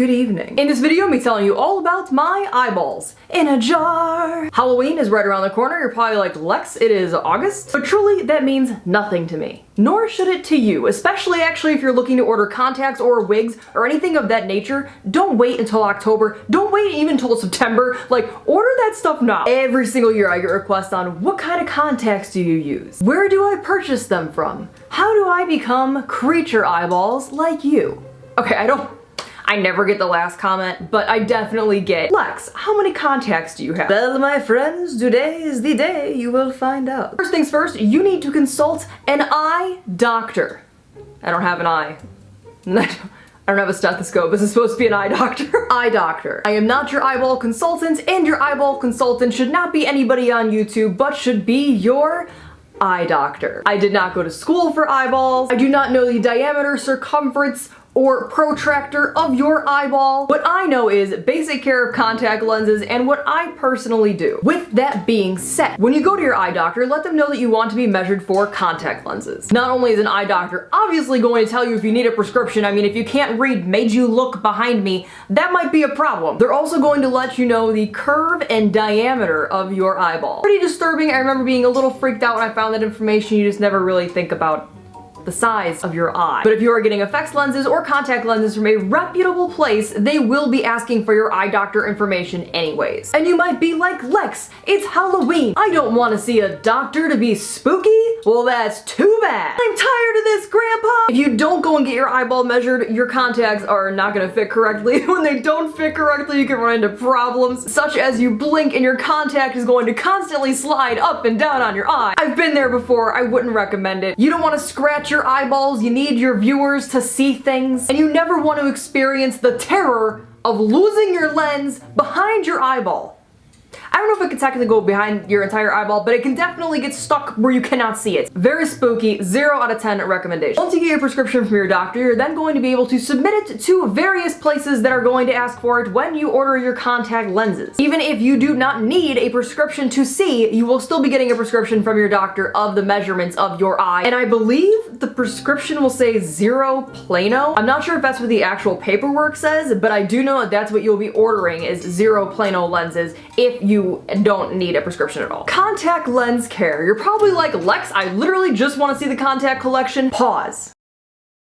good evening. In this video, I'm telling you all about my eyeballs in a jar. Halloween is right around the corner. You're probably like, Lex, it is August. But truly, that means nothing to me. Nor should it to you, especially actually if you're looking to order contacts or wigs or anything of that nature. Don't wait until October. Don't wait even until September. Like, order that stuff now. Every single year I get requests on what kind of contacts do you use? Where do I purchase them from? How do I become creature eyeballs like you? Okay, I never get the last comment, but I definitely get, Lex, how many contacts do you have? Well, my friends, today is the day you will find out. First things first, you need to consult an eye doctor. I don't have an eye. I don't have a stethoscope. This is supposed to be an eye doctor. Eye doctor. I am not your eyeball consultant, and your eyeball consultant should not be anybody on YouTube, but should be your eye doctor. I did not go to school for eyeballs. I do not know the diameter, circumference, or protractor of your eyeball. What I know is basic care of contact lenses and what I personally do. With that being said, when you go to your eye doctor, let them know that you want to be measured for contact lenses. Not only is an eye doctor obviously going to tell you if you need a prescription, I mean, if you can't read MadeULook behind me, that might be a problem. They're also going to let you know the curve and diameter of your eyeball. Pretty disturbing. I remember being a little freaked out when I found that information. You just never really think about the size of your eye. But if you are getting effects lenses or contact lenses from a reputable place, they will be asking for your eye doctor information anyways. And you might be like, Lex, it's Halloween. I don't want to see a doctor to be spooky. Well, that's too bad. I'm tired of this, Grandpa. If you don't go and get your eyeball measured, your contacts are not gonna fit correctly. When they don't fit correctly, you can run into problems, such as you blink and your contact is going to constantly slide up and down on your eye. I've been there before. I wouldn't recommend it. You don't want to scratch your eyeballs, you need your viewers to see things, and you never want to experience the terror of losing your lens behind your eyeball. I don't know if it can technically go behind your entire eyeball, but it can definitely get stuck where you cannot see it. Very spooky, 0 out of 10 recommendation. Once you get your prescription from your doctor, you're then going to be able to submit it to various places that are going to ask for it when you order your contact lenses. Even if you do not need a prescription to see, you will still be getting a prescription from your doctor of the measurements of your eye. And I believe the prescription will say 0 plano. I'm not sure if that's what the actual paperwork says, but I do know that that's what you'll be ordering is 0 plano lenses if you don't need a prescription at all. Contact lens care. You're probably like, Lex, I literally just want to see the contact collection. Pause.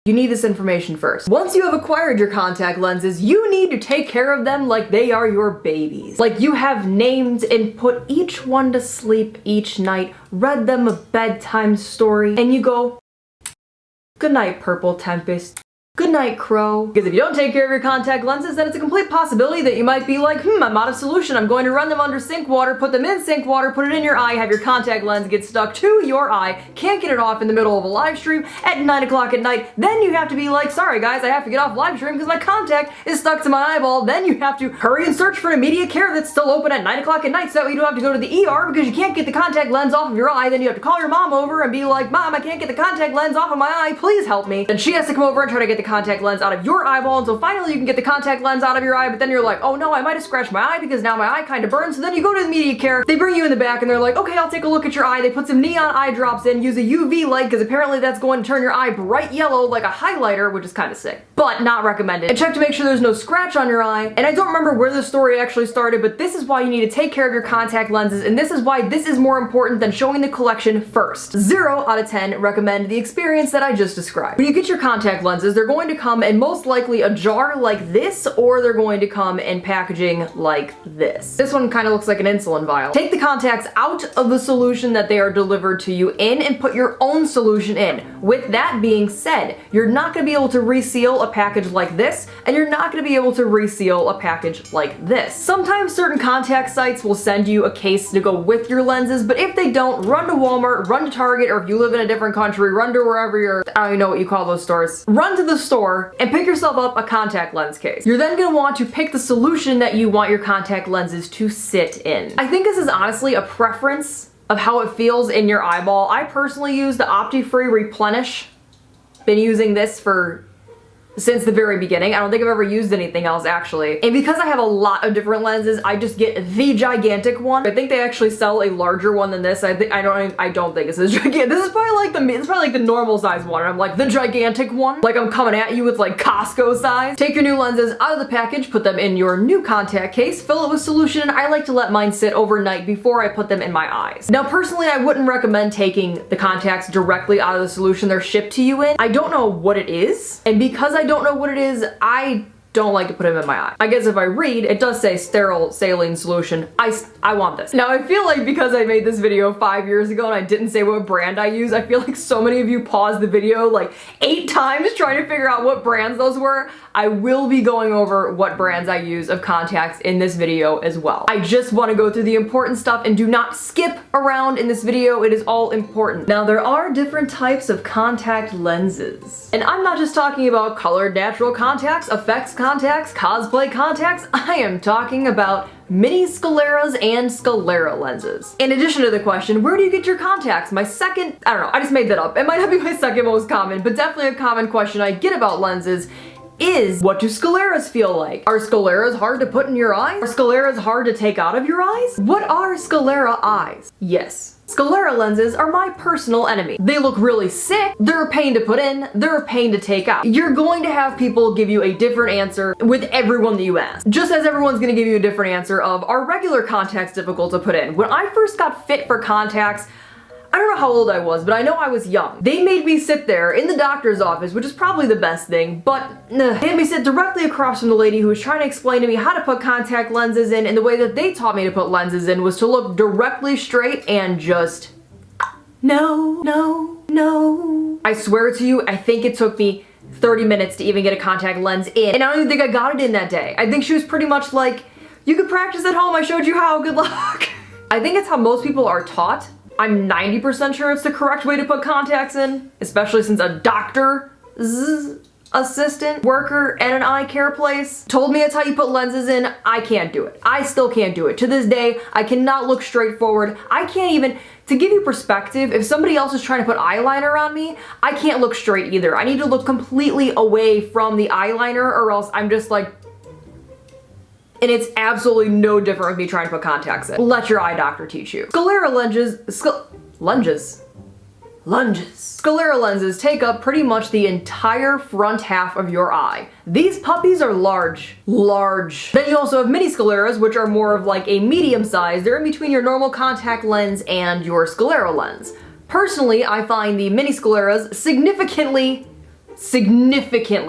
You need this information first. Once you have acquired your contact lenses, you need to take care of them like they are your babies. Like you have named and put each one to sleep each night, read them a bedtime story, and you go, good night, Purple Tempest. Good night, Crow. Because if you don't take care of your contact lenses, then it's a complete possibility that you might be like, I'm out of solution. I'm going to run them under sink water, put them in sink water, put it in your eye, have your contact lens get stuck to your eye, can't get it off in the middle of a live stream at 9 o'clock at night. Then you have to be like, sorry guys, I have to get off live stream because my contact is stuck to my eyeball. Then you have to hurry and search for immediate care that's still open at 9 o'clock at night so that way you don't have to go to the ER because you can't get the contact lens off of your eye. Then you have to call your mom over and be like, Mom, I can't get the contact lens off of my eye, please help me. Then she has to come over and try to get the contact lens out of your eyeball until finally you can get the contact lens out of your eye, but then you're like, oh no, I might have scratched my eye because now my eye kind of burns. So then you go to the immediate care, they bring you in the back and they're like, okay, I'll take a look at your eye. They put some neon eye drops in, use a UV light because apparently that's going to turn your eye bright yellow like a highlighter, which is kind of sick, but not recommended. And check to make sure there's no scratch on your eye. And I don't remember where this story actually started, but this is why you need to take care of your contact lenses, and this is why this is more important than showing the collection first. 0 out of 10 recommend the experience that I just described. When you get your contact lenses, they're going to come in most likely a jar like this, or they're going to come in packaging like this. This one kind of looks like an insulin vial. Take the contacts out of the solution that they are delivered to you in and put your own solution in. With that being said, you're not going to be able to reseal a package like this, and you're not going to be able to reseal a package like this. Sometimes certain contact sites will send you a case to go with your lenses, but if they don't, run to Walmart, run to Target, or if you live in a different country, run to wherever you're, I don't even know what you call those stores. Run to the store and pick yourself up a contact lens case. You're then going to want to pick the solution that you want your contact lenses to sit in. I think this is honestly a preference of how it feels in your eyeball. I personally use the Opti-Free Replenish. Been using this for since the very beginning. I don't think I've ever used anything else actually. And because I have a lot of different lenses, I just get the gigantic one. I think they actually sell a larger one than this. I don't think it's this gigantic. This is probably like the normal size one. I'm like the gigantic one. Like I'm coming at you with like Costco size. Take your new lenses out of the package, put them in your new contact case, fill it with solution. I like to let mine sit overnight before I put them in my eyes. Now personally, I wouldn't recommend taking the contacts directly out of the solution they're shipped to you in. I don't know what it is, and because I don't know what it is, I don't like to put them in my eye. I guess if I read, it does say sterile saline solution. I want this. Now I feel like because I made this video 5 years ago and I didn't say what brand I use, I feel like so many of you paused the video like 8 times trying to figure out what brands those were. I will be going over what brands I use of contacts in this video as well. I just want to go through the important stuff and do not skip around in this video. It is all important. Now there are different types of contact lenses. And I'm not just talking about colored natural contacts, effects contacts, cosplay contacts. I am talking about mini Scleras and Sclera lenses. In addition to the question, where do you get your contacts? My second, I don't know, I just made that up. It might not be my second most common, but definitely a common question I get about lenses is, what do Scleras feel like? Are Scleras hard to put in your eyes? Are Scleras hard to take out of your eyes? What are Sclera eyes? Yes. Sclera lenses are my personal enemy. They look really sick, they're a pain to put in, they're a pain to take out. You're going to have people give you a different answer with everyone that you ask. Just as everyone's gonna give you a different answer of, are regular contacts difficult to put in? When I first got fit for contacts, I don't know how old I was, but I know I was young. They made me sit there in the doctor's office, which is probably the best thing, but they had me sit directly across from the lady who was trying to explain to me how to put contact lenses in, and the way that they taught me to put lenses in was to look directly straight and just, no, no, no. I swear to you, I think it took me 30 minutes to even get a contact lens in, and I don't even think I got it in that day. I think she was pretty much like, you could practice at home, I showed you how, good luck. I think it's how most people are taught. I'm 90% sure it's the correct way to put contacts in, especially since a doctor's assistant, worker at an eye care place told me that's how you put lenses in. I can't do it. I still can't do it. To this day, I cannot look straight forward. I can't even, to give you perspective, if somebody else is trying to put eyeliner on me, I can't look straight either. I need to look completely away from the eyeliner or else I'm just like, and it's absolutely no different with me trying to put contacts in. Let your eye doctor teach you. Sclera Sclera lenses take up pretty much the entire front half of your eye. These puppies are large. Then you also have mini Scleras, which are more of like a medium size. They're in between your normal contact lens and your Sclera lens. Personally, I find the mini Scleras significantly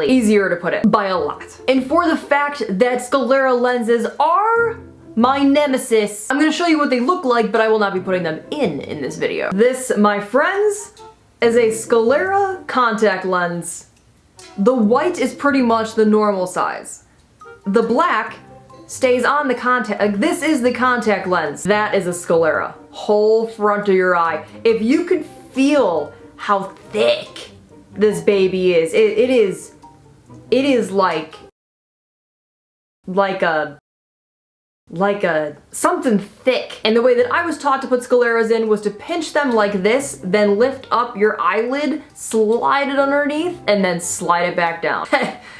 easier to put in, by a lot. And for the fact that Sclera lenses are my nemesis, I'm gonna show you what they look like, but I will not be putting them in this video. This, my friends, is a Sclera contact lens. The white is pretty much the normal size. The black stays on the contact, like this is the contact lens. That is a Sclera. Whole front of your eye. If you could feel how thick this baby is, it is like a something thick. And the way that I was taught to put Scleras in was to pinch them like this, then lift up your eyelid, slide it underneath, and then slide it back down.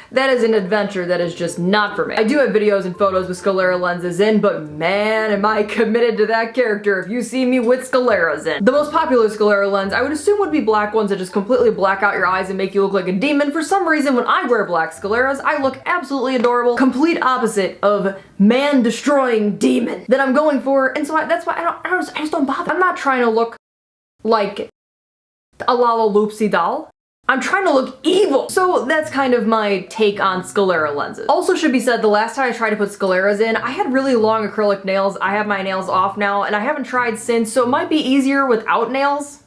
That is an adventure that is just not for me. I do have videos and photos with Sclera lenses in, but man, am I committed to that character if you see me with Scleras in. The most popular Sclera lens I would assume would be black ones that just completely black out your eyes and make you look like a demon. For some reason, when I wear black Scleras, I look absolutely adorable. Complete opposite of man-destroying demon that I'm going for, and so that's why I just don't bother. I'm not trying to look like a Lala Loopsy doll. I'm trying to look evil. So that's kind of my take on Sclera lenses. Also should be said, the last time I tried to put Scleras in, I had really long acrylic nails. I have my nails off now and I haven't tried since, so it might be easier without nails.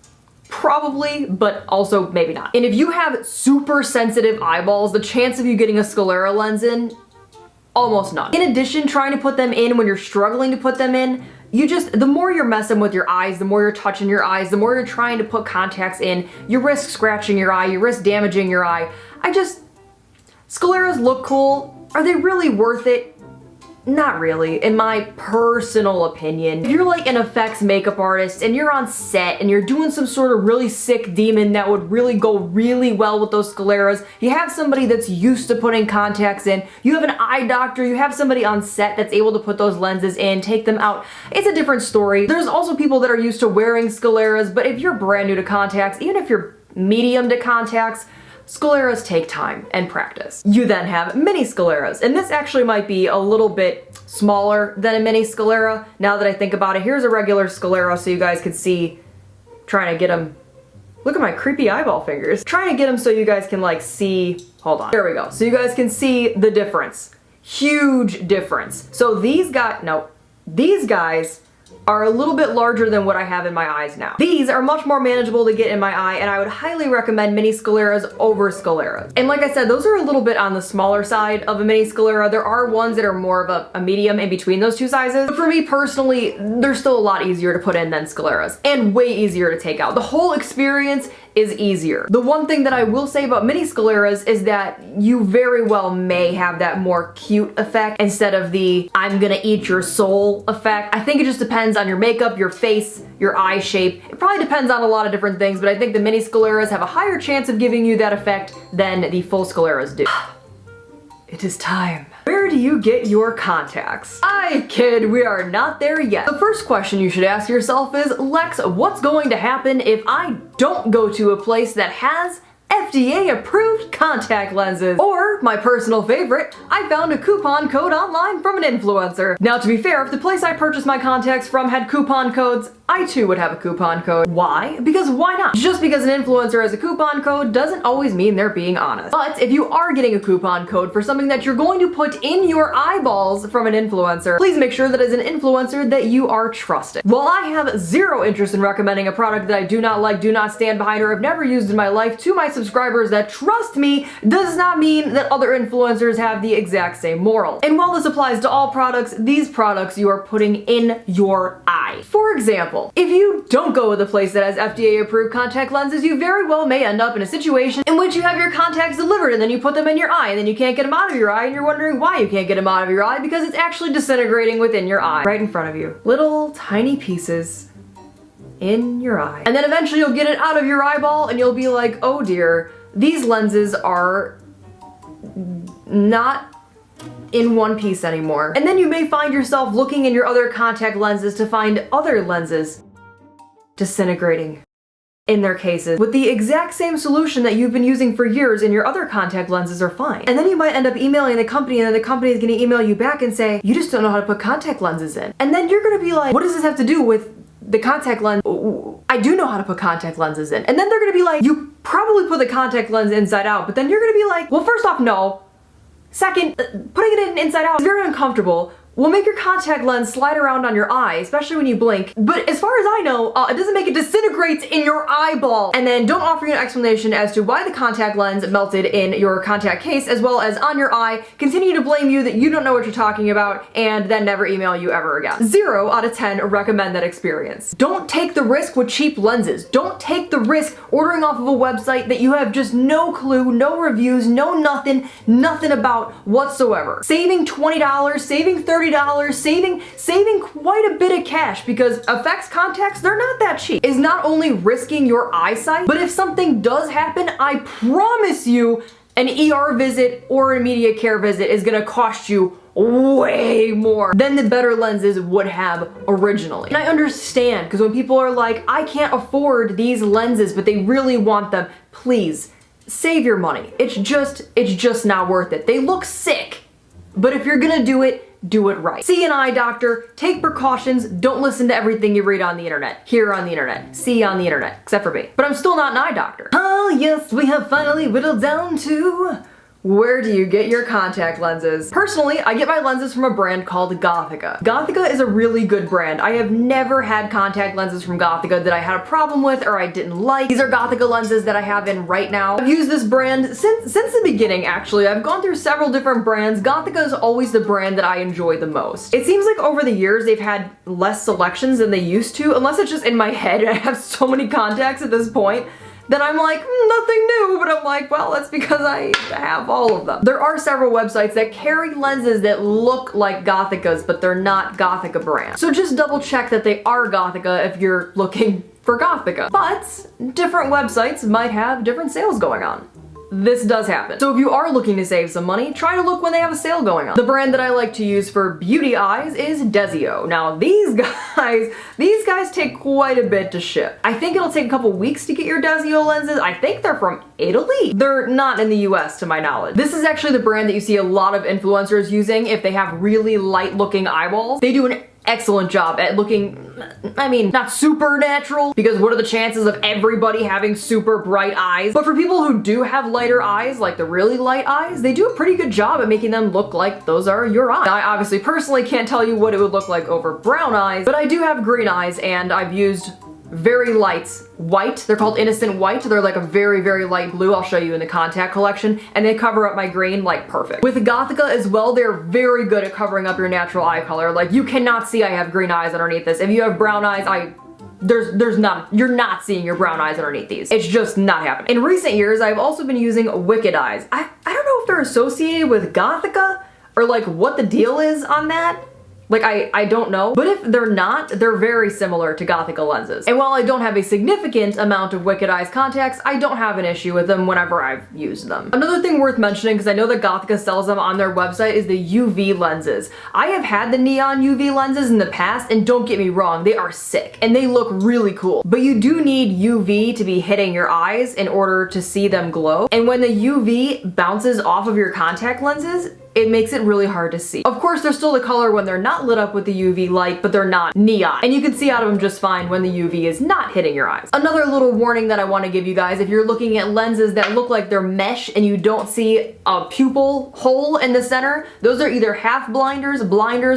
Probably, but also maybe not. And if you have super sensitive eyeballs, the chance of you getting a Sclera lens in, almost none. In addition, trying to put them in when you're struggling to put them in, the more you're messing with your eyes, the more you're touching your eyes, the more you're trying to put contacts in, you risk scratching your eye, you risk damaging your eye. Scleras look cool. Are they really worth it? not really, in my personal opinion. If you're like an effects makeup artist and you're on set and you're doing some sort of really sick demon that would really go really well with those scleras, you have somebody that's used to putting contacts in, you have an eye doctor, you have somebody on set that's able to put those lenses in, take them out, it's a different story. There's also people that are used to wearing scleras, but if you're brand new to contacts, even if you're medium to contacts, scleras take time and practice. You then have mini scleras, and this actually might be a little bit smaller than a mini sclera. Now that I think about it, here's a regular sclera so you guys can see, trying to get them, look at my creepy eyeball fingers. Trying to get them so you guys can like see, hold on, there we go. So you guys can see the difference. Huge difference. So these guys are a little bit larger than what I have in my eyes now. These are much more manageable to get in my eye, and I would highly recommend mini scleras over scleras. And like I said, those are a little bit on the smaller side of a mini sclera. There are ones that are more of a medium in between those two sizes. But for me personally, they're still a lot easier to put in than scleras, and way easier to take out. The whole experience is easier. The one thing that I will say about mini scleras is that you very well may have that more cute effect instead of the I'm gonna eat your soul effect. I think it just depends on your makeup, your face, your eye shape. It probably depends on a lot of different things, but I think the mini scleras have a higher chance of giving you that effect than the full scleras do. It is time. Where do you get your contacts? I kid, we are not there yet. The first question you should ask yourself is, Lex, what's going to happen if I don't go to a place that has FDA approved contact lenses? Or, my personal favorite, I found a coupon code online from an influencer. Now to be fair, if the place I purchased my contacts from had coupon codes, I too would have a coupon code. Why? Because why not? Just because an influencer has a coupon code doesn't always mean they're being honest. But if you are getting a coupon code for something that you're going to put in your eyeballs from an influencer, please make sure that as an influencer that you are trusted. While I have zero interest in recommending a product that I do not like, do not stand behind, or have never used in my life to my subscribers that trust me, does not mean that other influencers have the exact same moral. And while this applies to all products, these products you are putting in your eye. For example, if you don't go with a place that has FDA approved contact lenses, you very well may end up in a situation in which you have your contacts delivered and then you put them in your eye and then you can't get them out of your eye and you're wondering why you can't get them out of your eye, because it's actually disintegrating within your eye, right in front of you. Little tiny pieces in your eye. And then eventually you'll get it out of your eyeball and you'll be like, oh dear, these lenses are not in one piece anymore. And then you may find yourself looking in your other contact lenses to find other lenses disintegrating in their cases with the exact same solution that you've been using for years and your other contact lenses are fine. And then you might end up emailing the company and then the company is gonna email you back and say, you just don't know how to put contact lenses in. And then you're gonna be like, what does this have to do with the contact lens? I do know how to put contact lenses in. And then they're gonna be like, you probably put the contact lens inside out, but then you're gonna be like, well, first off, no. Second, putting it in inside out is very uncomfortable. Will make your contact lens slide around on your eye, especially when you blink. But as far as I know, it doesn't make it disintegrates in your eyeball. And then don't offer you an explanation as to why the contact lens melted in your contact case as well as on your eye. Continue to blame you that you don't know what you're talking about and then never email you ever again. 0 out of 10 recommend that experience. Don't take the risk with cheap lenses. Don't take the risk ordering off of a website that you have just no clue, no reviews, no nothing about whatsoever. Saving $20, saving $30, saving quite a bit of cash, because effects contacts, they're not that cheap, is not only risking your eyesight, but if something does happen, I promise you an ER visit or a immediate care visit is gonna cost you way more than the better lenses would have originally. And I understand, because when people are like, I can't afford these lenses, but they really want them, please save your money. It's just not worth it. They look sick, but if you're gonna do it right. See an eye doctor, take precautions, don't listen to everything you read on the internet, hear on the internet, see on the internet, except for me. But I'm still not an eye doctor. Oh yes, we have finally whittled down to where do you get your contact lenses? Personally, I get my lenses from a brand called Gothica. Gothica is a really good brand. I have never had contact lenses from Gothica that I had a problem with or I didn't like. These are Gothica lenses that I have in right now. I've used this brand since the beginning, actually. I've gone through several different brands. Gothica is always the brand that I enjoy the most. It seems like over the years they've had less selections than they used to, unless it's just in my head and I have so many contacts at this point then I'm like, nothing new, but I'm like, well, that's because I have all of them. There are several websites that carry lenses that look like Gothicas, but they're not Gothica brands. So just double check that they are Gothica if you're looking for Gothica. But different websites might have different sales going on. This does happen. So if you are looking to save some money, try to look when they have a sale going on. The brand that I like to use for beauty eyes is Desio. Now these guys take quite a bit to ship. I think it'll take a couple weeks to get your Desio lenses. I think they're from Italy. They're not in the US to my knowledge. This is actually the brand that you see a lot of influencers using if they have really light looking eyeballs. They do an excellent job at looking, I mean, not super natural, because what are the chances of everybody having super bright eyes? But for people who do have lighter eyes, like the really light eyes, they do a pretty good job at making them look like those are your eyes. Now, I obviously personally can't tell you what it would look like over brown eyes, but I do have green eyes, and I've used very light white. They're called Innocent White. They're like a very, very light blue. I'll show you in the contact collection, and they cover up my green like perfect. With Gothica as well, they're very good at covering up your natural eye color. Like, you cannot see I have green eyes underneath this. If you have brown eyes, you're not seeing your brown eyes underneath these. It's just not happening. In recent years, I've also been using Wicked eyes. I don't know if they're associated with Gothica or like what the deal is on that. Like, I don't know, but if they're not, they're very similar to Gothica lenses. And while I don't have a significant amount of Wicked Eyes contacts, I don't have an issue with them whenever I've used them. Another thing worth mentioning, because I know that Gothica sells them on their website, is the UV lenses. I have had the neon UV lenses in the past, and don't get me wrong, they are sick, and they look really cool. But you do need UV to be hitting your eyes in order to see them glow. And when the UV bounces off of your contact lenses, it makes it really hard to see. Of course, they're still the color when they're not lit up with the UV light, but they're not neon. And you can see out of them just fine when the UV is not hitting your eyes. Another little warning that I want to give you guys, if you're looking at lenses that look like they're mesh and you don't see a pupil hole in the center, those are either half blinders,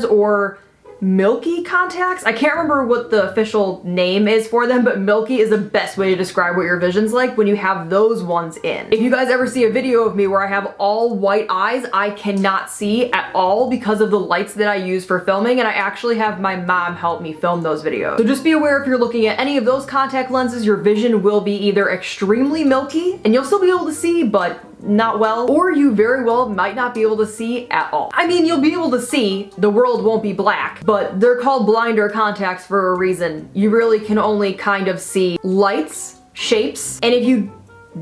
or milky contacts. I can't remember what the official name is for them, but milky is the best way to describe what your vision's like when you have those ones in. If you guys ever see a video of me where I have all white eyes, I cannot see at all because of the lights that I use for filming, and I actually have my mom help me film those videos. So just be aware, if you're looking at any of those contact lenses, your vision will be either extremely milky, and you'll still be able to see, but not well, or you very well might not be able to see at all. I mean, you'll be able to see, the world won't be black, but they're called blinder contacts for a reason. You really can only kind of see lights, shapes, and if you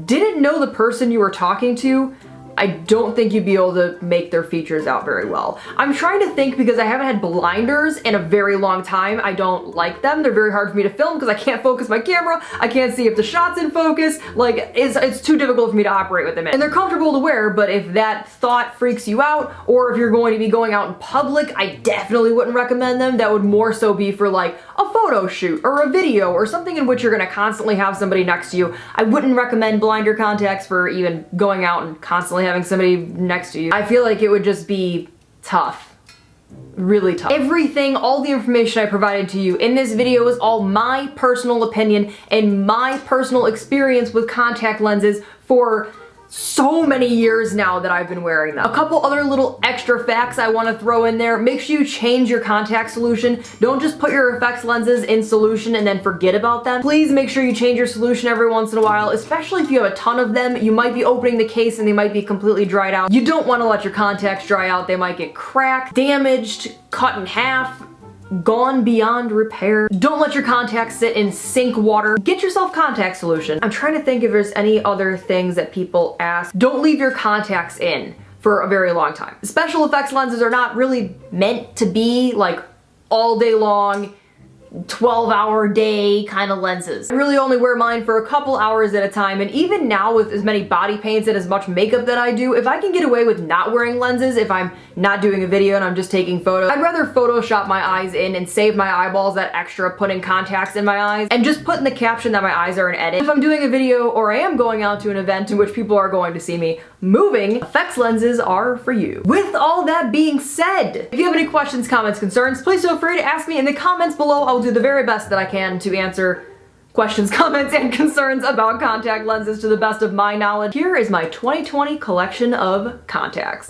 didn't know the person you were talking to, I don't think you'd be able to make their features out very well. I'm trying to think, because I haven't had blinders in a very long time. I don't like them. They're very hard for me to film because I can't focus my camera. I can't see if the shot's in focus. Like, it's too difficult for me to operate with them in. And they're comfortable to wear, but if that thought freaks you out, or if you're going to be going out in public, I definitely wouldn't recommend them. That would more so be for like a photo shoot or a video or something in which you're gonna constantly have somebody next to you. I wouldn't recommend blinder contacts for even going out and constantly having somebody next to you. I feel like it would just be tough. Really tough. Everything, all the information I provided to you in this video is all my personal opinion and my personal experience with contact lenses for so many years now that I've been wearing them. A couple other little extra facts I want to throw in there. Make sure you change your contact solution. Don't just put your FX lenses in solution and then forget about them. Please make sure you change your solution every once in a while, especially if you have a ton of them. You might be opening the case and they might be completely dried out. You don't want to let your contacts dry out. They might get cracked, damaged, cut in half, gone beyond repair. Don't let your contacts sit in sink water. Get yourself contact solution. I'm trying to think if there's any other things that people ask. Don't leave your contacts in for a very long time. Special effects lenses are not really meant to be like all day long, 12-hour day kind of lenses. I really only wear mine for a couple hours at a time, and even now with as many body paints and as much makeup that I do, if I can get away with not wearing lenses, if I'm not doing a video and I'm just taking photos, I'd rather Photoshop my eyes in and save my eyeballs that extra putting contacts in my eyes and just put in the caption that my eyes are an edit. If I'm doing a video or I am going out to an event in which people are going to see me moving, effects lenses are for you. With all that being said, if you have any questions, comments, concerns, please feel free to ask me in the comments below. I'll do the very best that I can to answer questions, comments, and concerns about contact lenses to the best of my knowledge. Here is my 2020 collection of contacts.